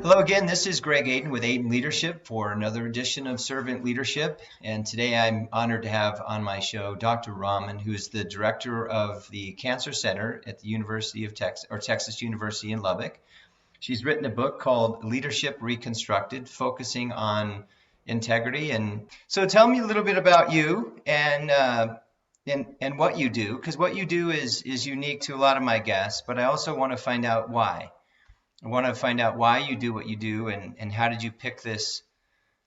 Hello again, this is Greg Aden with Aden Leadership for another edition of Servant Leadership. And today I'm honored to have on my show Dr. Rahman, who is the director of the Cancer Center at the University of Texas, or Texas University in Lubbock. She's written a book called Leadership Reconstructed, focusing on integrity. And so tell me a little bit about you and what you do, because what you do is unique to a lot of my guests, but I also want to find out why. I want to find out why you do what you do and how did you pick this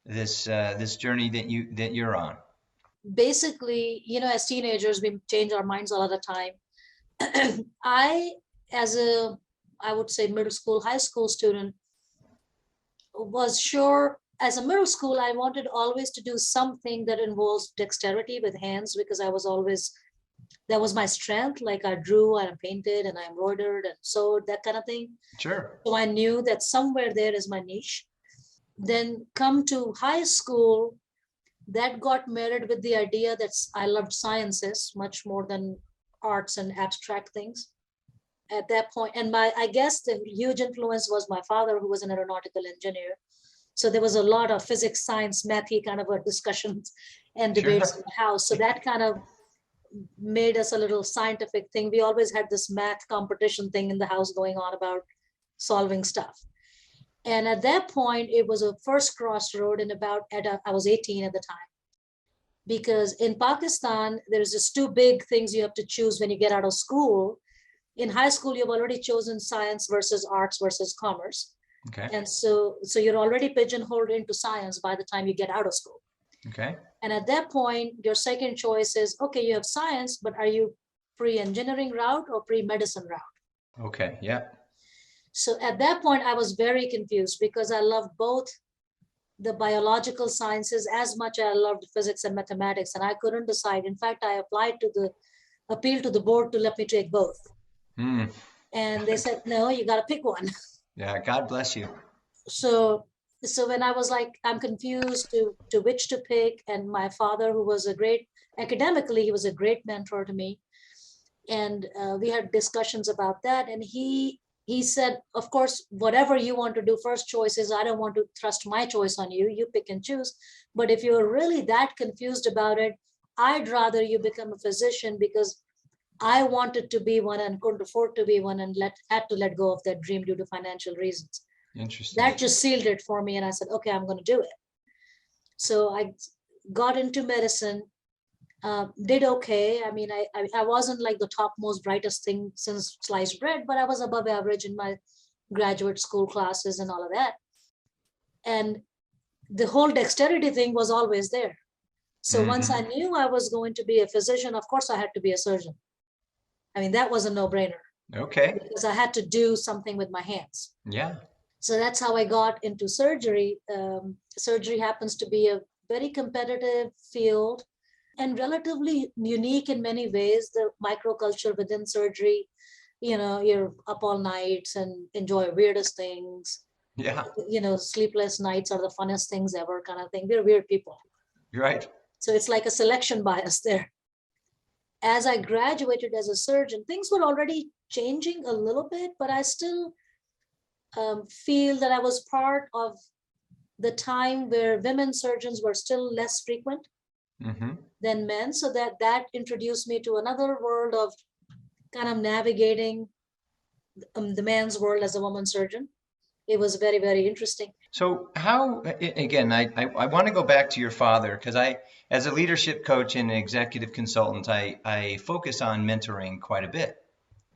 journey that you're on. Basically, as teenagers, we change our minds a lot of time. I, I would say middle school, high school student, was sure as a middle school, I wanted always to do something that involves dexterity with hands because that was my strength. Like I drew and I painted and I embroidered and sewed, that kind of thing. Sure. So I knew that somewhere there is my niche. Then come to high school, that got married with the idea that I loved sciences much more than arts and abstract things at that point. And I guess the huge influence was my father, who was an aeronautical engineer. So there was a lot of physics, science, mathy kind of a discussions and debates in the house. So that kind of made us a little scientific thing. We always had this math competition thing in the house going on about solving stuff. And at that point, it was a first crossroad I was 18 at the time. Because in Pakistan, there's just two big things you have to choose when you get out of school. In high school, you've already chosen science versus arts versus commerce. Okay. And so you're already pigeonholed into science by the time you get out of school. Okay. And at that point, your second choice is, okay, you have science, but are you pre-engineering route or pre-medicine route? Okay. Yeah. So at that point, I was very confused because I loved both the biological sciences as much as I loved physics and mathematics, and I couldn't decide. In fact, I appealed to the board to let me take both. Mm. And they said, no, you got to pick one. Yeah. God bless you. So when I was like, I'm confused to which to pick, and my father, who was academically, he was a great mentor to me. And we had discussions about that. And he said, of course, whatever you want to do, first choice is, I don't want to thrust my choice on you. You pick and choose. But if you're really that confused about it, I'd rather you become a physician, because I wanted to be one and couldn't afford to be one and had to let go of that dream due to financial reasons. Interesting. That just sealed it for me. And I said, okay, I'm going to do it. So I got into medicine, did okay. I mean, I wasn't like the top most brightest thing since sliced bread, but I was above average in my graduate school classes and all of that. And the whole dexterity thing was always there. So once I knew I was going to be a physician, of course I had to be a surgeon. I mean, that was a no-brainer. Okay. Because I had to do something with my hands. Yeah. So that's how I got into surgery. Surgery happens to be a very competitive field and relatively unique in many ways. The microculture within surgery, you're up all nights and enjoy weirdest things. Yeah. Sleepless nights are the funnest things ever kind of thing. We're weird people. You're right. So it's like a selection bias there. As I graduated as a surgeon, things were already changing a little bit, but I still feel that I was part of the time where women surgeons were still less frequent than men. So that introduced me to another world of kind of navigating the man's world as a woman surgeon. It was very, very interesting. So how, again, I want to go back to your father, because as a leadership coach and an executive consultant, I focus on mentoring quite a bit,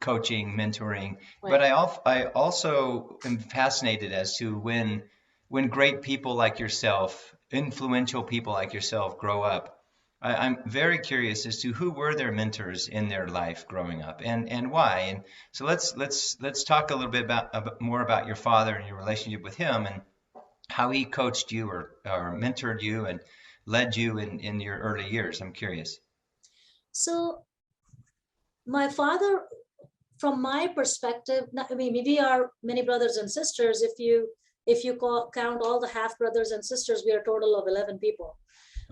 coaching, mentoring. Right. But I also am fascinated as to when great people like yourself, influential people like yourself grow up. I'm very curious as to who were their mentors in their life growing up and why. And so let's talk a little bit more about your father and your relationship with him and how he coached you or mentored you and led you in your early years. I'm curious. So my father, from my perspective, I mean, we are many brothers and sisters. If you count all the half brothers and sisters, we are a total of 11 people.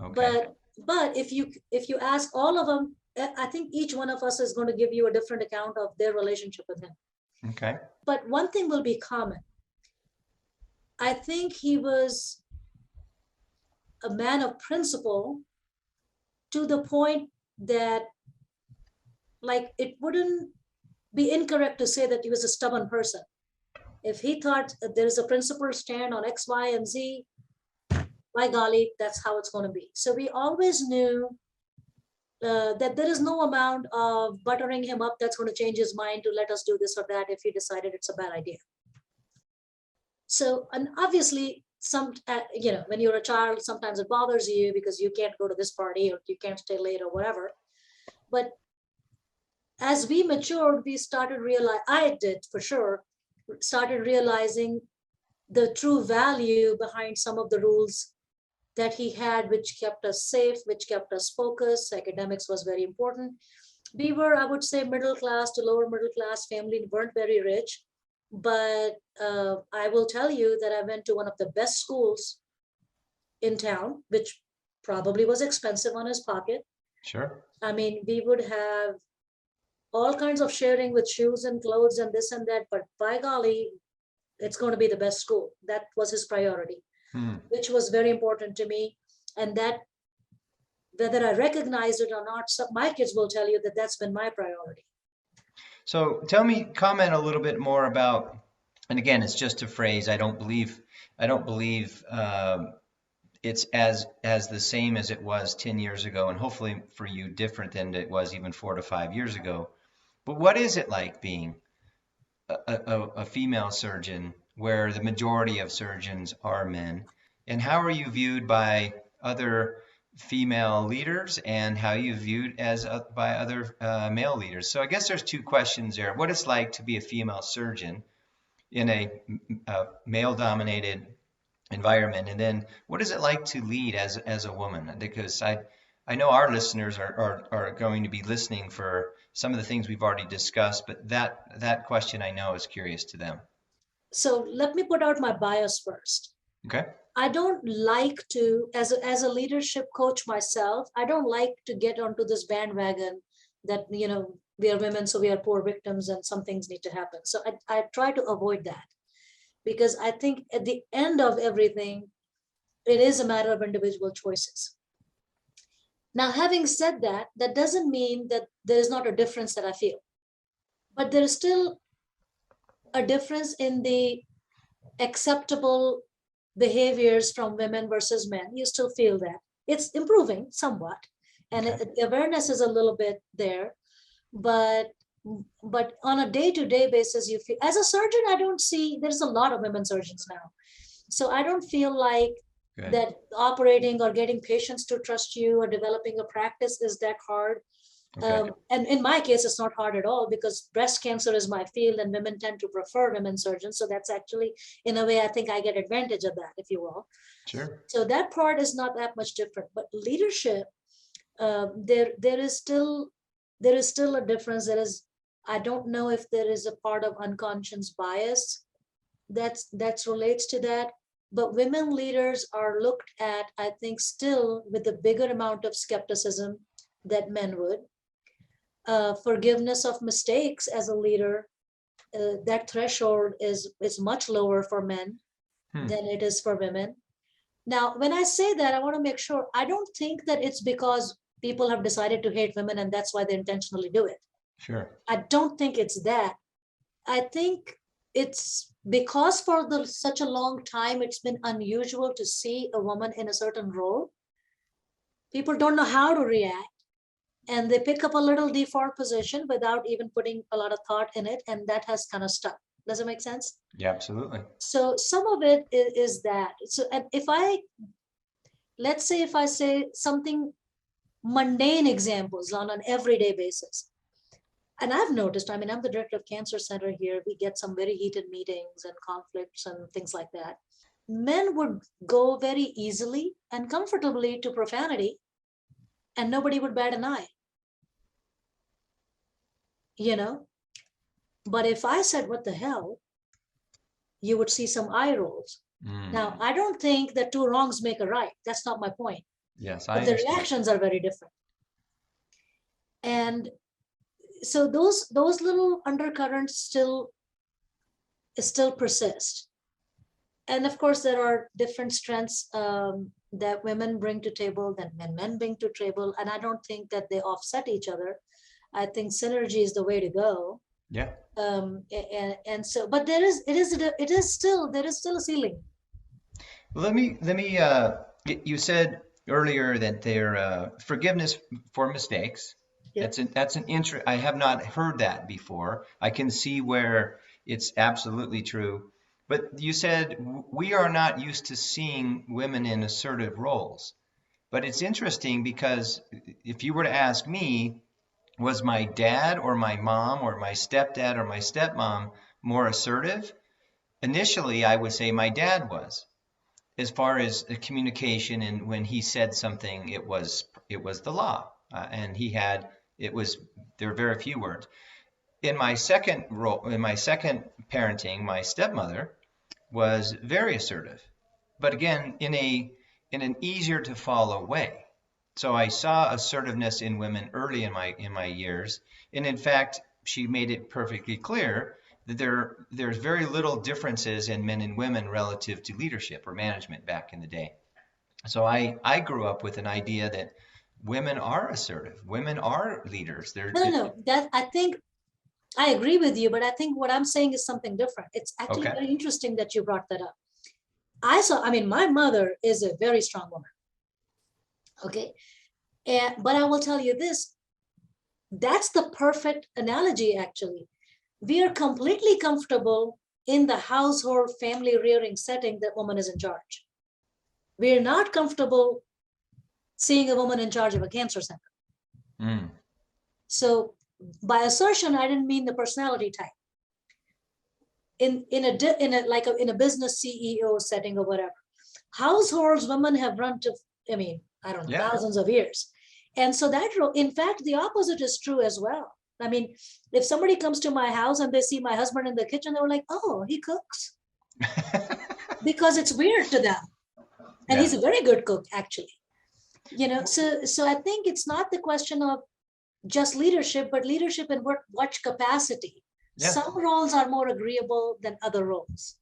Okay. But if you ask all of them, I think each one of us is going to give you a different account of their relationship with him. Okay. But one thing will be common. I think he was a man of principle to the point that, like, it wouldn't be incorrect to say that he was a stubborn person. If he thought that there is a principled stand on X, Y, and Z, by golly, that's how it's going to be. So we always knew that there is no amount of buttering him up that's going to change his mind to let us do this or that if he decided it's a bad idea. So, and obviously, when you're a child, sometimes it bothers you because you can't go to this party or you can't stay late or whatever. But as we matured, we started realize I did for sure started realizing the true value behind some of the rules that he had, which kept us safe, which kept us focused. Academics was very important. We were, I would say, middle class to lower middle class family, weren't very rich. But I will tell you that I went to one of the best schools in town, which probably was expensive on his pocket. Sure. I mean, we would have all kinds of sharing with shoes and clothes and this and that, but by golly, it's going to be the best school. That was his priority, which was very important to me. And that, whether I recognize it or not, my kids will tell you that that's been my priority. So comment a little bit more about, and again, it's just a phrase. I don't believe it's as the same as it was 10 years ago, and hopefully for you different than it was even 4 to 5 years ago. But what is it like being a female surgeon where the majority of surgeons are men? And how are you viewed by other female leaders, and how you viewed as by other male leaders? So I guess there's two questions there. What it's like to be a female surgeon in a male-dominated environment, and then what is it like to lead as a woman? Because I know our listeners are going to be listening for some of the things we've already discussed, but that question I know is curious to them. So let me put out my bias first. Okay. I don't like to, as a leadership coach myself, I don't like to get onto this bandwagon that, we are women, so we are poor victims and some things need to happen. So I try to avoid that, because I think at the end of everything, it is a matter of individual choices. Now, having said that, that doesn't mean that there is not a difference that I feel, but there is still a difference in the acceptable behaviors from women versus men. You still feel that it's improving somewhat, and Okay. the awareness is a little bit there, but on a day-to-day basis, you feel, as a surgeon, I don't see, there's a lot of women surgeons now, so I don't feel like Good. that operating or getting patients to trust you or developing a practice is that hard. Okay. And in my case, it's not hard at all, because breast cancer is my field and women tend to prefer women surgeons. So that's actually, in a way, I think I get advantage of that, if you will. Sure. So that part is not that much different. But leadership, there is still a difference. I don't know if there is a part of unconscious bias that's relates to that. But women leaders are looked at, I think, still with a bigger amount of skepticism that men would. Forgiveness of mistakes as a leader, that threshold is much lower for men than it is for women. Now, when I say that, I want to make sure, I don't think that it's because people have decided to hate women and that's why they intentionally do it. Sure. I don't think it's that. I think it's because for such a long time, it's been unusual to see a woman in a certain role. People don't know how to react, and they pick up a little default position without even putting a lot of thought in it, and that has kind of stuck. Does it make sense? Yeah, absolutely. So some of it is that. So, and let's say if I say something mundane examples on an everyday basis, and I've noticed, I mean, I'm the director of cancer center here, we get some very heated meetings and conflicts and things like that. Men would go very easily and comfortably to profanity, and nobody would bat an eye. But if I said, what the hell, you would see some eye rolls. Now, I don't think that two wrongs make a right. That's not my point. Yes, but the reactions are very different. And so those little undercurrents still persist. and of course, there are different strengths that women bring to table than men bring to table. And I don't think that they offset each other. I think synergy is the way to go. Yeah. And so, but there is still a ceiling. You said earlier that there forgiveness for mistakes. Yep. That's an interest. I have not heard that before. I can see where it's absolutely true. But you said we are not used to seeing women in assertive roles. But it's interesting because if you were to ask me, was my dad or my mom or my stepdad or my stepmom more assertive? Initially, I would say my dad was, as far as the communication, and when he said something, it was the law, and he had it was there were very few words. In my second role, in my second parenting, my stepmother was very assertive, but again in an easier to follow way. So I saw assertiveness in women early in my years, and in fact, she made it perfectly clear that there's very little differences in men and women relative to leadership or management back in the day. So I grew up with an idea that women are assertive, women are leaders. No. That I think I agree with you, but I think what I'm saying is something different. It's actually Okay. very interesting that you brought that up. I mean, my mother is a very strong woman. Okay. But I will tell you this, that's the perfect analogy, actually. We are completely comfortable in the household family rearing setting that woman is in charge. We're not comfortable seeing a woman in charge of a cancer center. Mm. So by assertion, I didn't mean the personality type. In a business CEO setting or whatever, households women have run to, I mean, I don't know, Yeah. thousands of years. And so that, in fact, the opposite is true as well. I mean, if somebody comes to my house and they see my husband in the kitchen, they were like, oh, he cooks, because it's weird to them. And Yeah. he's a very good cook, actually. So I think it's not the question of just leadership, but leadership in what capacity. Yeah. Some roles are more agreeable than other roles.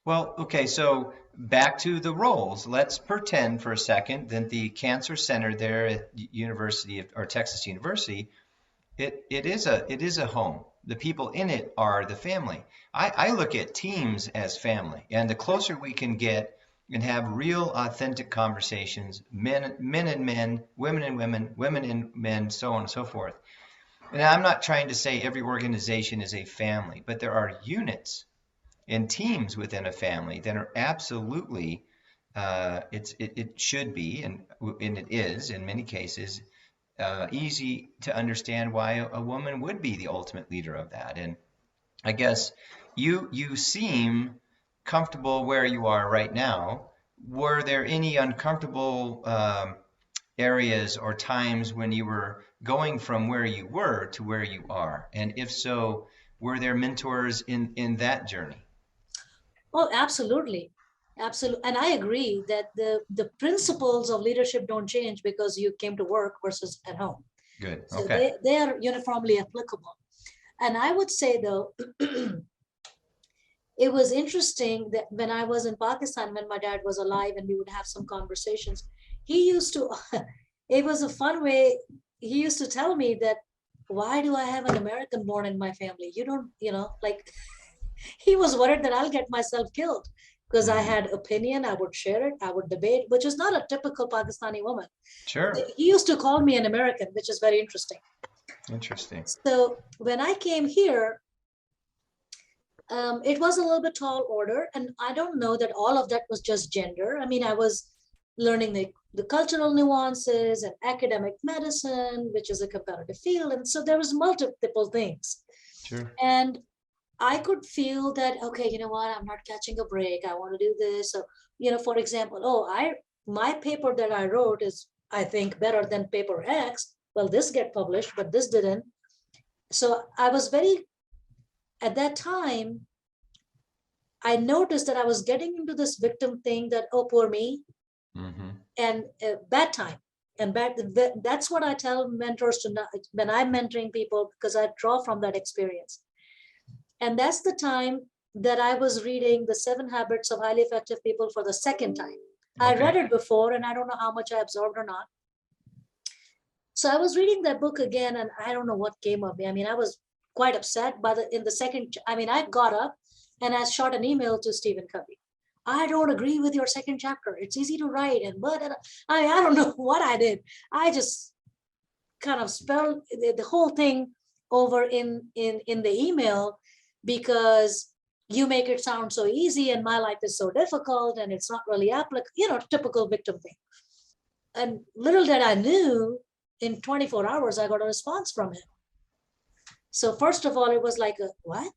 Well, okay, so back to the roles. Let's pretend for a second that the cancer center there at University or Texas University, it is a home. The people in it are the family. I look at teams as family, and the closer we can get and have real authentic conversations, men and men, women and women, women and men, so on and so forth. And I'm not trying to say every organization is a family, but there are units and teams within a family that are absolutely it should be, and it is in many cases easy to understand why a woman would be the ultimate leader of that. And I guess you seem comfortable where you are right now. Were there any uncomfortable areas or times when you were going from where you were to where you are? And if so, were there mentors in that journey? Oh, absolutely. Absolutely. And I agree that the principles of leadership don't change because you came to work versus at home. Good. So Okay. they are uniformly applicable. And I would say, though, it was interesting that when I was in Pakistan, when my dad was alive and we would have some conversations, he used to, it was a fun way. He used to tell me that, why do I have an American born in my family? You don't, like, he was worried that I'll get myself killed because I Mhm. had opinion. I would share it. I would debate, which is not a typical Pakistani woman. Sure. He used to call me an American, which is very interesting. Interesting. So when I came here, it was a little bit tall order. And I don't know that all of that was just gender. I mean, I was learning the cultural nuances and academic medicine, which is a competitive field. And so there was multiple things. Sure. And I could feel that, okay, you know what, I'm not catching a break. I want to do this. So, for example, my paper that I wrote is, I think, better than paper X. Well, this get published, but this didn't. So I was at that time, I noticed that I was getting into this victim thing that, oh, poor me, Mm-hmm. and bad time. And that's what I tell mentors when I'm mentoring people, because I draw from that experience. And that's the time that I was reading The 7 Habits of Highly Effective People for the second time. I read Okay. it before and I don't know how much I absorbed or not. So I was reading that book again and I don't know what came of me. I mean, I was quite upset by in the second, I mean, I got up and I shot an email to Stephen Covey. I don't agree with your second chapter. It's easy to write and but I don't know what I did. I just kind of spelled the whole thing over in the email because you make it sound so easy and my life is so difficult and it's not really applicable, typical victim thing. And little did I knew, in 24 hours, I got a response from him. So first of all, it was like, what?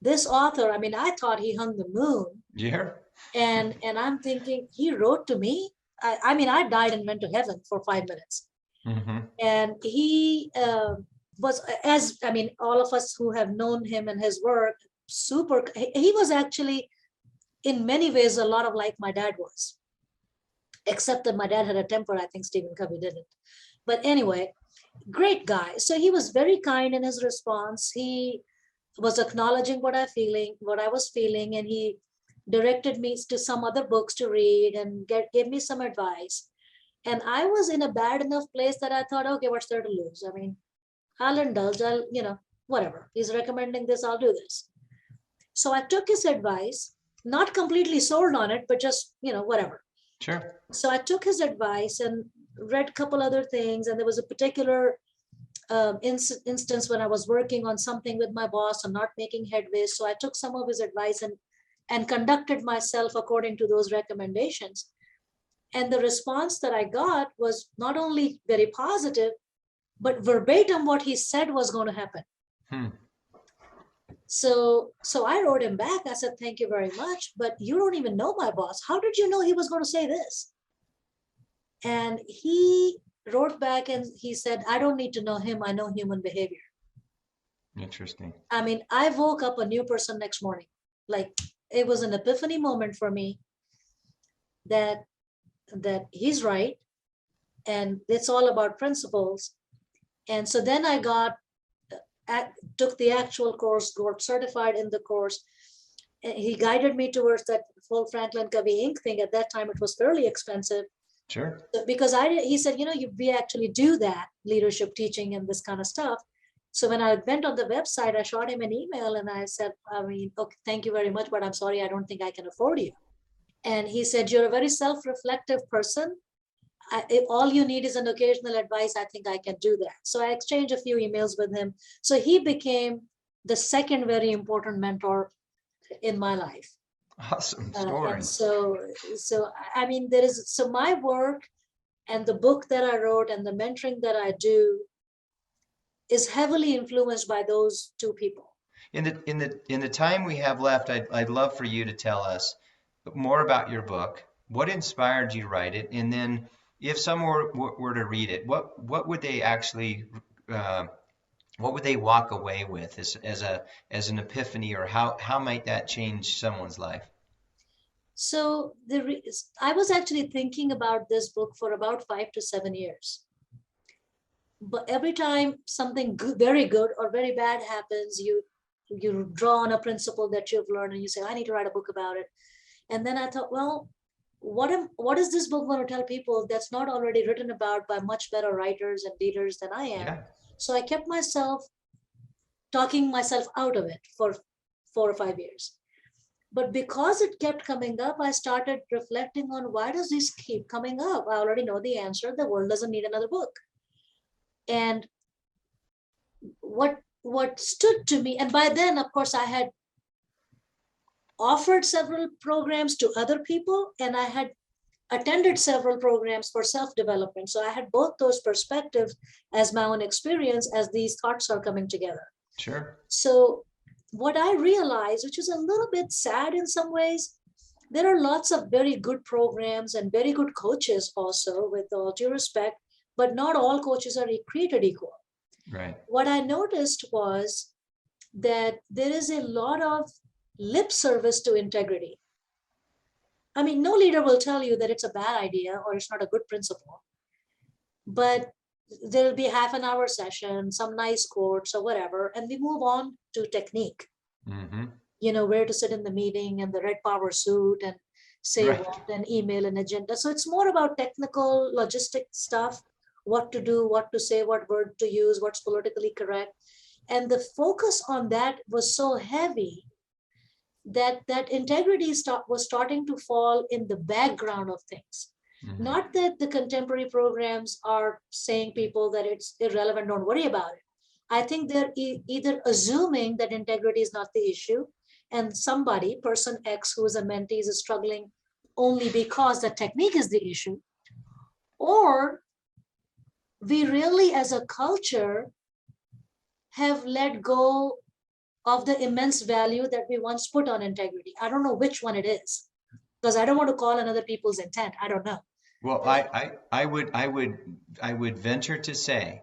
This author, I mean, I thought he hung the moon. Yeah. And I'm thinking, he wrote to me. I mean, I died and went to heaven for 5 minutes. Mm-hmm. And he was, as I mean, all of us who have known him and his work, super, he was actually in many ways a lot of like my dad was, except that my dad had a temper. I think Stephen Covey didn't. But anyway, great guy. So he was very kind in his response. He was acknowledging what I was feeling, and he directed me to some other books to read and gave me some advice. And I was in a bad enough place that I thought, okay, what's there to lose? I mean, I'll indulge, whatever. He's recommending this, I'll do this. So I took his advice, not completely sold on it, but just, whatever. Sure. So I took his advice and read a couple other things. And there was a particular instance when I was working on something with my boss and not making headway. So I took some of his advice and conducted myself according to those recommendations. And the response that I got was not only very positive, but verbatim what he said was going to happen. So I wrote him back. I said, thank you very much, but you don't even know my boss. How did you know he was going to say this? And he wrote back and he said, I don't need to know him. I know human behavior. Interesting. I mean, I woke up a new person next morning. Like, it was an epiphany moment for me that he's right. And it's all about principles. And so then I took the actual course, got certified in the course. And he guided me towards that whole Franklin Covey Inc. thing. At that time, it was fairly expensive. Sure. Because he said, we actually do that, leadership teaching and this kind of stuff. So when I went on the website, I shot him an email and I said, okay, thank you very much, but I'm sorry, I don't think I can afford you. And he said, you're a very self-reflective person. If all you need is an occasional advice, I think I can do that. So I exchanged a few emails with him. So he became the second very important mentor in my life. Awesome story. And so I mean, my work and the book that I wrote and the mentoring that I do is heavily influenced by those two people. In the time we have left, I'd love for you to tell us more about your book. What inspired you to write it? And then if someone were to read it, what would they actually what would they walk away with as an epiphany, or how might that change someone's life? So I was actually thinking about this book for about 5 to 7 years. But every time something good, very good or very bad happens, you draw on a principle that you've learned and you say, I need to write a book about it. And then I thought, well, what is this book going to tell people that's not already written about by much better writers and leaders than I am? Yeah. So I kept talking myself out of it for 4 or 5 years. But because it kept coming up, I started reflecting on, why does this keep coming up? I already know the answer. The world doesn't need another book. And what stood to me, and by then, of course, I had offered several programs to other people, and I had attended several programs for self-development. So I had both those perspectives as my own experience as these thoughts are coming together. Sure. So what I realized, which is a little bit sad in some ways, there are lots of very good programs and very good coaches also, with all due respect, but not all coaches are created equal. Right. What I noticed was that there is a lot of lip service to integrity. I mean, no leader will tell you that it's a bad idea or it's not a good principle, but there'll be half an hour session, some nice quotes or whatever, and we move on to technique. Mm-hmm. where to sit in the meeting and the red power suit and say Right. what and email an agenda. So it's more about technical logistic stuff, what to do, what to say, what word to use, what's politically correct. And the focus on that was so heavy that integrity was starting to fall in the background of things. Mhm. Not that the contemporary programs are saying people that it's irrelevant, don't worry about it. I think they're either assuming that integrity is not the issue, and somebody, person X, who is a mentee, is struggling only because the technique is the issue, or we really, as a culture, have let go of the immense value that we once put on integrity. I don't know which one it is, because I don't want to call another people's intent. I don't know. Well, I would venture to say,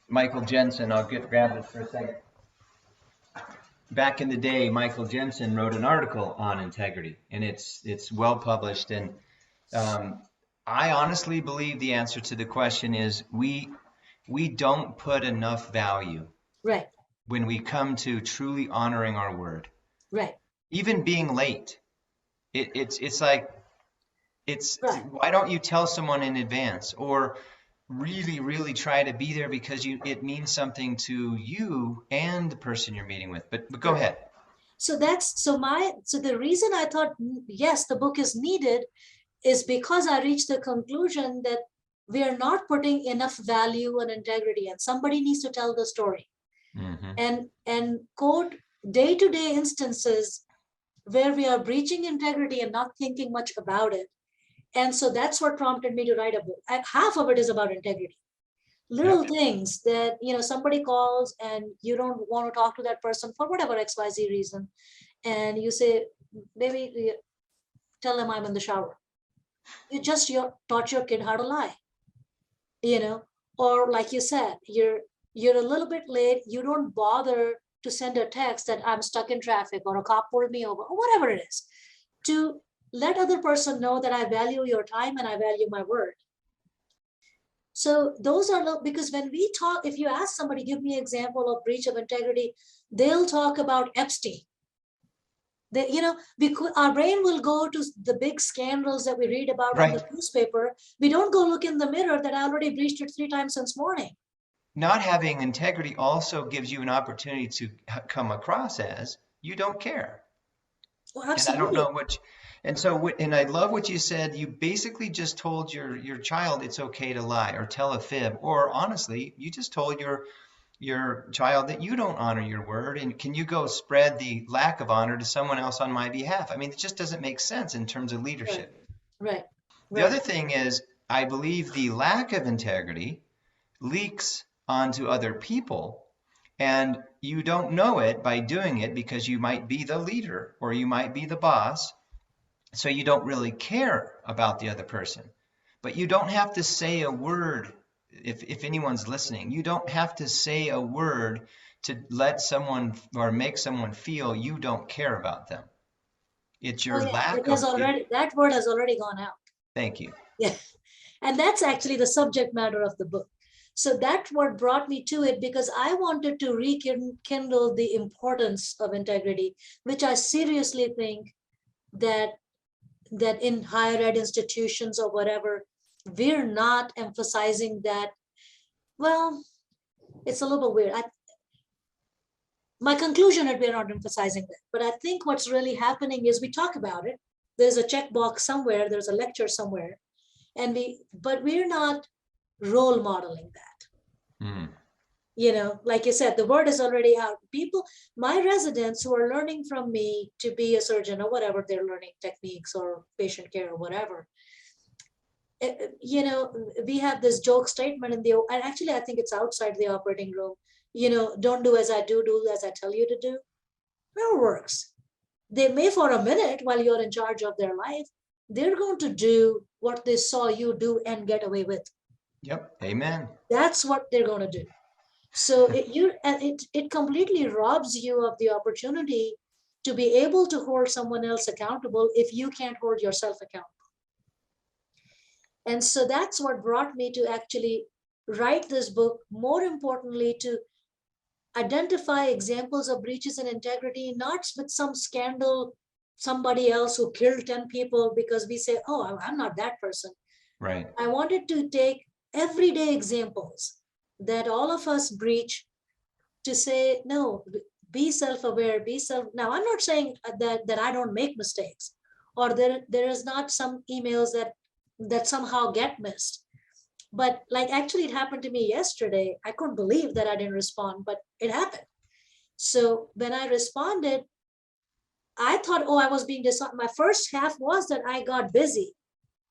Michael Jensen, I'll grab this for a second. Back in the day, Michael Jensen wrote an article on integrity, and it's well published. And um, I honestly believe the answer to the question is we don't put enough value Right, when we come to truly honoring our word, right, even being late. It's like it's right. why don't you tell someone in advance, or really try to be there because it means something to you and the person you're meeting with. But go Correct. ahead. So the reason I thought yes, the book is needed is because I reached the conclusion that we are not putting enough value on integrity, and somebody needs to tell the story. Hmm. And quote day-to-day instances where we are breaching integrity and not thinking much about it. And so that's what prompted me to write a book. Half of it is about integrity. Little Yep. things that, somebody calls and you don't want to talk to that person for whatever XYZ reason. And you say, maybe tell them I'm in the shower. You just taught your kid how to lie, you know, or like you said, you're a little bit late. You don't bother to send a text that I'm stuck in traffic or a cop pulled me over or whatever it is, to let other person know that I value your time and I value my word. So those are because when we talk, if you ask somebody, give me an example of breach of integrity, they'll talk about Epstein. Because our brain will go to the big scandals that we read about on the Right. newspaper. We don't go look in the mirror that I already breached it 3 times since morning. Not having integrity also gives you an opportunity to come across as you don't care. Well, And I don't know absolutely. what, and so, and I love what you said. You basically just told your child it's okay to lie or tell a fib, or honestly, you just told your child that you don't honor your word, and can you go spread the lack of honor to someone else on my behalf? I mean, it just doesn't make sense in terms of Right, leadership. right, The other right. thing is, I believe the lack of integrity leaks onto other people, and you don't know it by doing it because you might be the leader or you might be the boss, so you don't really care about the other person. But you don't have to say a word. If anyone's listening, you don't have to say a word to let someone or make someone feel you don't care about them. It's Oh your yeah, it lack has of it. already, that word has already gone out. Thank you. Yeah. And that's actually the subject matter of the book. So that's what brought me to it, because I wanted to rekindle the importance of integrity, which I seriously think that in higher ed institutions or whatever, we're not emphasizing that. Well, it's a little bit weird. My conclusion is we're not emphasizing that. But I think what's really happening is we talk about it. There's a checkbox somewhere, there's a lecture somewhere, but we're not role modeling that. Hmm. Like you said, the word is already out. People, my residents who are learning from me to be a surgeon or whatever, they're learning techniques or patient care or whatever. We have this joke statement and actually I think it's outside the operating room. Don't do as I do, do as I tell you to do. Well, works. They may for a minute while you're in charge of their life, they're going to do what they saw you do and get away with. Yep. Amen. That's what they're going to do. So it completely robs you of the opportunity to be able to hold someone else accountable if you can't hold yourself accountable. And so that's what brought me to actually write this book. More importantly, identify examples of breaches in integrity, not with some scandal, somebody else who killed 10 people because we say, oh, I'm not that person. Right. I wanted to take everyday examples that all of us breach to say, no, be self-aware, be self. Now, I'm not saying that I don't make mistakes, or there is not some emails that somehow get missed. But like actually it happened to me yesterday. I couldn't believe that I didn't respond, but it happened. So when I responded, I thought, oh, I was being dishonest. My first half was that I got busy,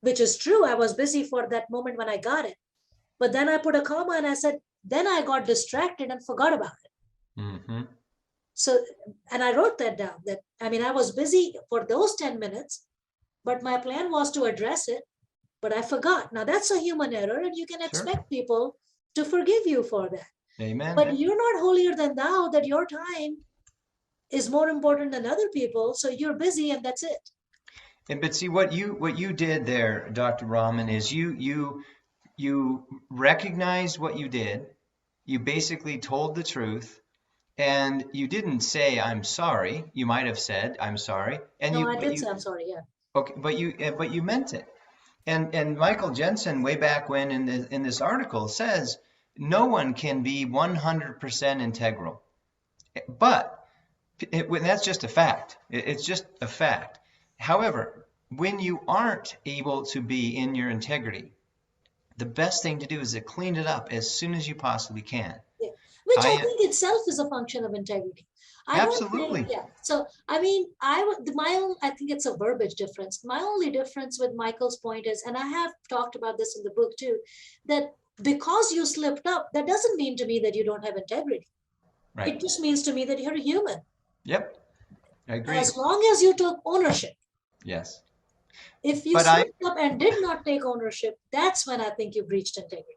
which is true. I was busy for that moment when I got it. But then I put a comma and I said, then I got distracted and forgot about it. Mm-hmm. So, and I wrote that down that, I mean, I was busy for those 10 minutes, but my plan was to address it, but I forgot. Now that's a human error and you can Sure. expect people to forgive you for that. Amen. But you're not holier than thou that your time is more important than other people. So you're busy and that's it. And but see what you did there, Dr. Rahman, is you recognized what you did. You basically told the truth, and you didn't say I'm sorry. You might have said I'm sorry, and No, you I but did you say I'm sorry. Yeah. okay, but you meant it. And Michael Jensen, way back when in this article, says no one can be 100% integral, but that's just a fact. It's just a fact. However, when you aren't able to be in your integrity, the best thing to do is to clean it up as soon as you possibly can. Yeah. Which I I think itself is a function of integrity. I don't think, absolutely. yeah. So, I mean, my own, I think it's a verbiage difference. My only difference with Michael's point is, and I have talked about this in the book too, that because you slipped up, that doesn't mean to me that you don't have integrity. It Right. just means to me that you're a human. Yep. I agree. As long as you took ownership. Yes. If you But slipped up and did not take ownership, that's when I think you breached integrity.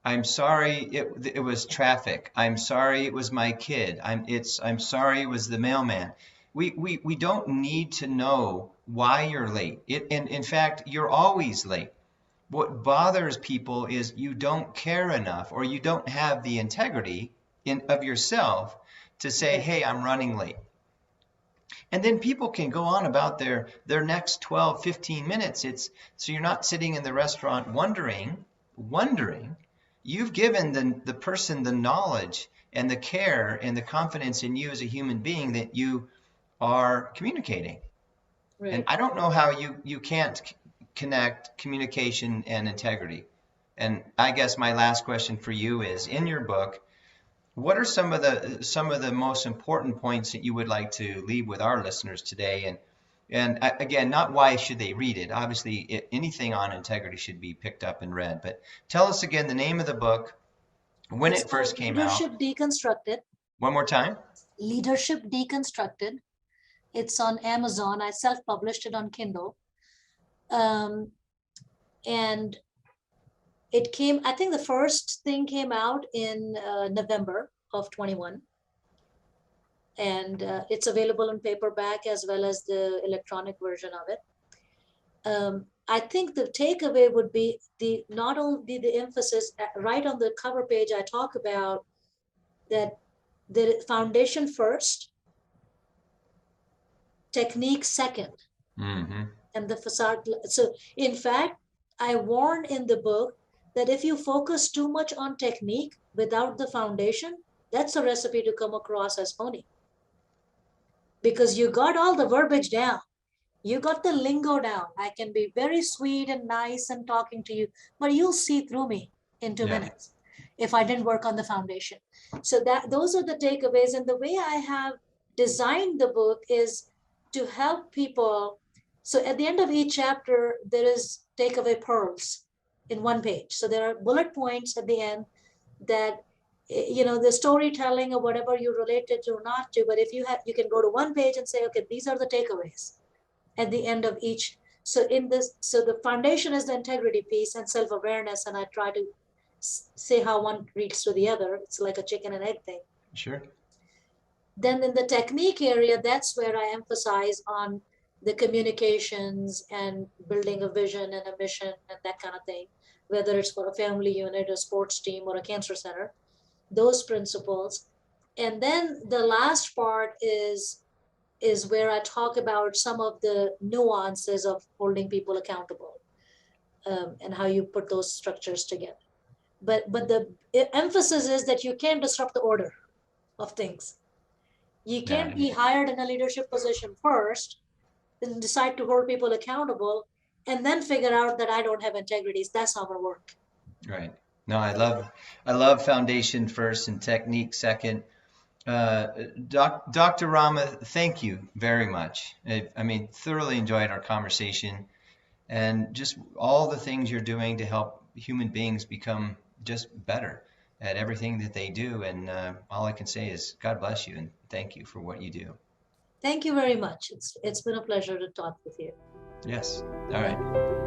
I'm sorry it was traffic. I'm sorry it was my kid. I'm sorry it was the mailman. We don't need to know why you're late. And in fact, you're always late. What bothers people is you don't care enough or you don't have the integrity of yourself to say, Right. hey, I'm running late. And then people can go on about their next 12, 15 minutes. It's so you're not sitting in the restaurant wondering. You've given the person the knowledge and the care and the confidence in you as a human being that you are communicating. And Right. I don't know how you can't connect communication and integrity. And I guess my last question for you is, in your book, what are some of the most important points that you would like to leave with our listeners today? And again, not why should they read it? Obviously, anything on integrity should be picked up and read. But tell us again the name of the book, when It's it first called came out. Leadership Deconstructed. One more time. Leadership Deconstructed. It's on Amazon. I self-published it on Kindle. Um, and it came, I think the first thing came out in November of 21. And it's available in paperback as well as the electronic version of it. I think the takeaway would be the not only the emphasis right on the cover page. I talk about that the foundation first, technique second, Mm-hmm. and the facade. So, in fact, I warn in the book that if you focus too much on technique without the foundation, that's a recipe to come across as phony because you got all the verbiage down. You got the lingo down. I can be very sweet and nice and talking to you, but you'll see through me in two Yeah. minutes if I didn't work on the foundation. So that those are the takeaways. And the way I have designed the book is to help people. So at the end of each chapter, there is takeaway pearls in one page. So there are bullet points at the end that the storytelling or whatever you related to or not to. But if you have, you can go to one page and say, okay, these are the takeaways at the end of each. So in this, so the foundation is the integrity piece and self-awareness, and I try to say how one reads to the other. It's like a chicken and egg thing. Sure. Then in the technique area, that's where I emphasize on the communications and building a vision and a mission and that kind of thing, whether it's for a family unit, a sports team, or a cancer center, those principles. And then the last part is where I talk about some of the nuances of holding people accountable, and how you put those structures together. But the emphasis is that you can't disrupt the order of things. You Yeah, can't be hired in a leadership position first, then decide to hold people accountable, and then figure out that I don't have integrities. That's not going to work. right. No, I love foundation first and technique second. Uh, Dr. Rama, thank you very much. I mean, thoroughly enjoyed our conversation and just all the things you're doing to help human beings become just better at everything that they do. And all I can say is God bless you and thank you for what you do. Thank you very much. It's been a pleasure to talk with you. Yes. All right.